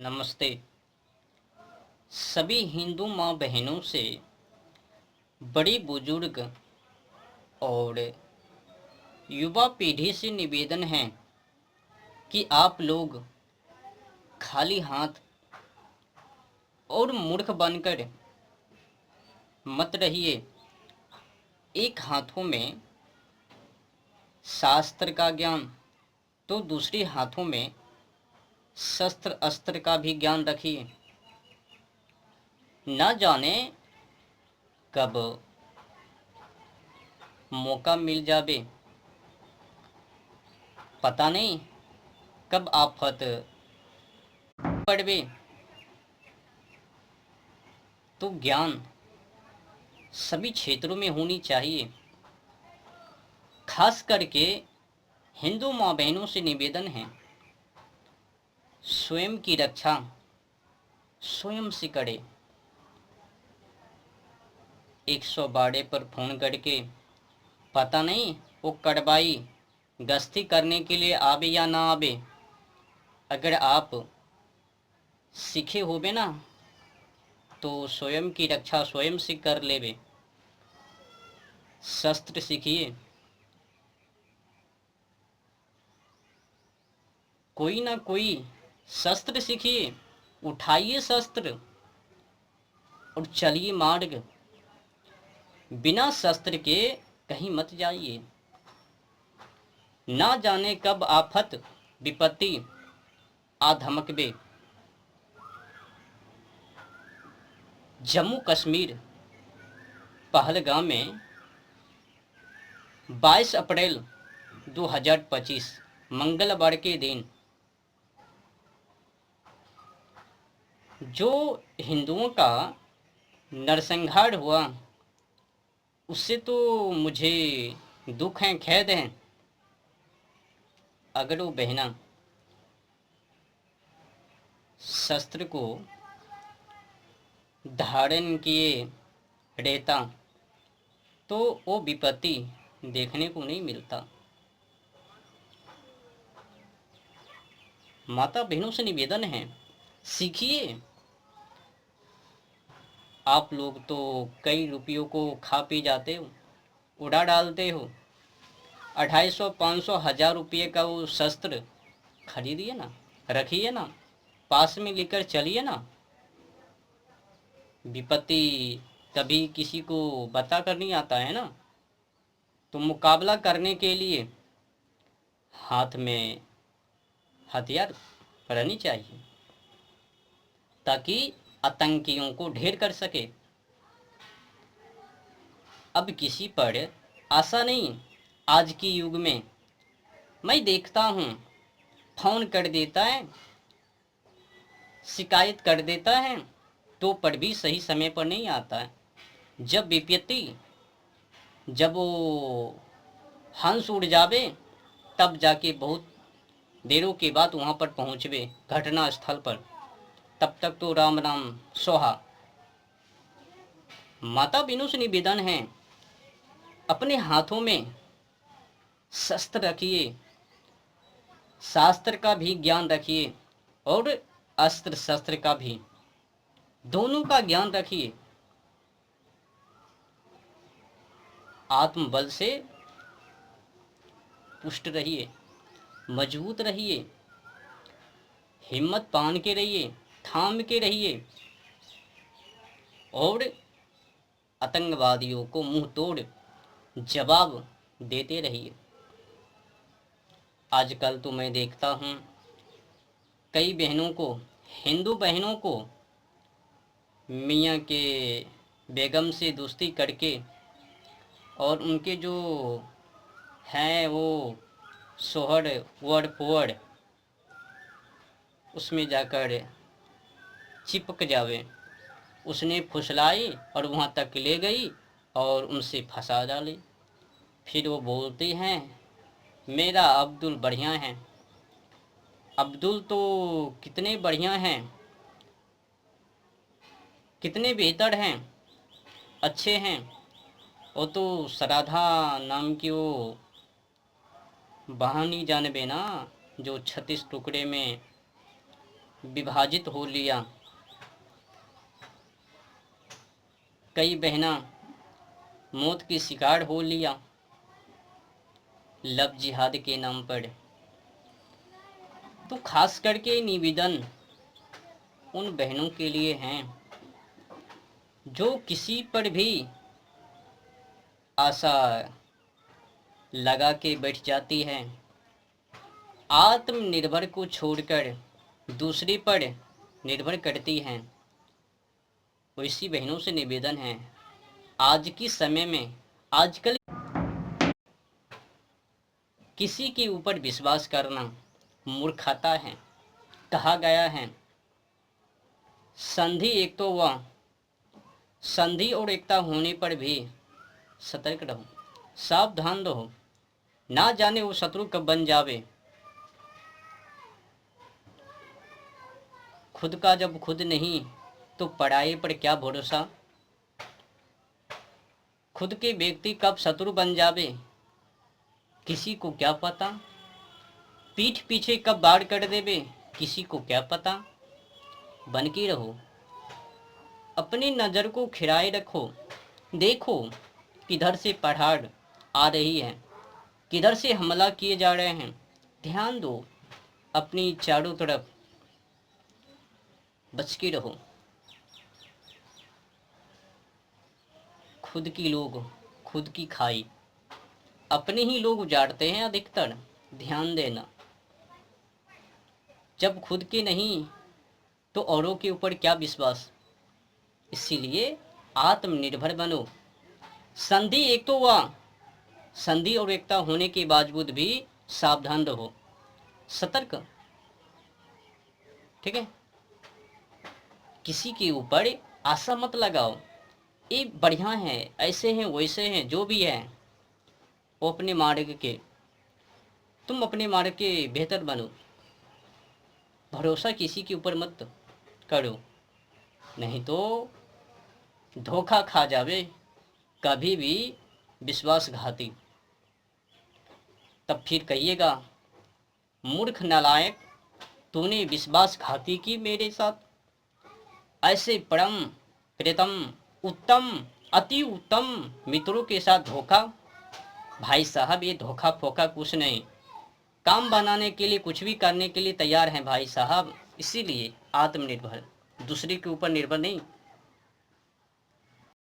नमस्ते। सभी हिंदू माँ बहनों से बड़े बुजुर्ग और युवा पीढ़ी से निवेदन है कि आप लोग खाली हाथ और मूर्ख बनकर मत रहिए। एक हाथों में शास्त्र का ज्ञान तो दूसरे हाथों में शस्त्र अस्त्र का भी ज्ञान रखिए। न जाने कब मौका मिल जावे, पता नहीं कब आफत पड़वे। तो ज्ञान सभी क्षेत्रों में होनी चाहिए। खास करके हिंदू माँ बहनों से निवेदन है, स्वयं की रक्षा स्वयं से करे। 112 पर फोन करके पता नहीं वो कड़वाई गश्ती करने के लिए आवे या ना आवे। अगर आप सीखे होवे ना तो स्वयं की रक्षा स्वयं से कर लेवे। शस्त्र सीखिए, कोई ना कोई शस्त्र सीखिए। उठाइए शस्त्र और चलिए मार्ग। बिना शस्त्र के कहीं मत जाइए। ना जाने कब आफत विपत्ति आ धमकबे। जम्मू कश्मीर पहलगाम में 22 अप्रैल 2025 मंगलवार के दिन जो हिंदुओं का नरसंहार हुआ, उससे तो मुझे दुख है, खेद है। अगर वो बहना शस्त्र को धारण किए रहता तो वो विपत्ति देखने को नहीं मिलता। माता बहनों से निवेदन है, सीखिए। आप लोग तो कई रुपयों को खा पी जाते हो, उड़ा डालते हो। 250, 500, 1000 रुपये का वो शस्त्र खरीदिए ना, रखिए ना, पास में लेकर चलिए ना। विपत्ति कभी किसी को बता कर नहीं आता है ना। तो मुकाबला करने के लिए हाथ में हथियार रहनी चाहिए ताकि आतंकियों को ढेर कर सके। अब किसी पर आशा नहीं। आज की युग में मैं देखता हूँ, फोन कर देता है, शिकायत कर देता है, तो पर भी सही समय पर नहीं आता है। जब विपत्ति, जब वो हंस उड़ जावे, तब जाके बहुत देरों के बाद वहाँ पर पहुँचवे घटना स्थल पर। तब तक तो राम राम सोहा। माता बहनों से निवेदन है, अपने हाथों में शस्त्र रखिए, शास्त्र का भी ज्ञान रखिए और अस्त्र शस्त्र का भी, दोनों का ज्ञान रखिए। आत्मबल से पुष्ट रहिए, मजबूत रहिए, हिम्मत बांध के रहिए, थाम के रहिए और आतंकवादियों को मुंह तोड़ जवाब देते रहिए। आजकल तो मैं देखता हूँ कई बहनों को, हिंदू बहनों को मियाँ के बेगम से दोस्ती करके और उनके जो हैं वो सोहर वर्ड पोअर उसमें जाकर चिपक जावे। उसने फुसलाई और वहाँ तक ले गई और उनसे फंसा डाली। फिर वो बोलती हैं मेरा अब्दुल बढ़िया है। अब्दुल तो कितने बढ़िया हैं, कितने बेहतर हैं, अच्छे हैं। वो तो सराधा नाम की वो बहानी जानबे ना, जो 36 टुकड़े में विभाजित हो लिया। कई बहना मौत की शिकार हो लिया लव जिहाद के नाम पर। तो खास करके निवेदन उन बहनों के लिए हैं जो किसी पर भी आशा लगा के बैठ जाती हैं, आत्मनिर्भर को छोड़कर दूसरे पर निर्भर करती हैं। वैसी बहनों से निवेदन है, आज के समय में आजकल किसी के ऊपर विश्वास करना मूर्खता है। कहा गया है संधि एक तो वह संधि और एकता होने पर भी सतर्क रहो, सावधान रहो, ना जाने वो शत्रु कब बन जावे। खुद का जब खुद नहीं तो पराये पर क्या भरोसा। खुद के व्यक्ति कब शत्रु बन जावे किसी को क्या पता। पीठ पीछे कब बाढ़ कर देवे किसी को क्या पता। बन के रहो, अपनी नज़र को खिराए रखो, देखो किधर से पहाड़ आ रही है, किधर से हमला किए जा रहे हैं। ध्यान दो, अपनी चारों तरफ बच के रहो। खुद की लोग खुद की खाई, अपने ही लोग उजाड़ते हैं अधिकतर। ध्यान देना, जब खुद के नहीं तो औरों के ऊपर क्या विश्वास। इसीलिए आत्मनिर्भर बनो। संधि एक तो वह संधि और एकता होने के बावजूद भी सावधान रहो, सतर्क। ठीक है, किसी के ऊपर आशा मत लगाओ, ये बढ़िया है, ऐसे हैं वैसे हैं, जो भी है वो अपने मार्ग के, तुम अपने मार्ग के बेहतर बनो। भरोसा किसी के ऊपर मत करो, नहीं तो धोखा खा जावे कभी भी विश्वासघाती। तब फिर कहिएगा मूर्ख नालायक, तूने विश्वासघाती की मेरे साथ। ऐसे परम प्रीतम उत्तम अति उत्तम मित्रों के साथ धोखा। भाई साहब ये धोखा फोका कुछ नहीं, काम बनाने के लिए कुछ भी करने के लिए तैयार हैं भाई साहब। इसीलिए आत्मनिर्भर, दूसरे के ऊपर निर्भर नहीं।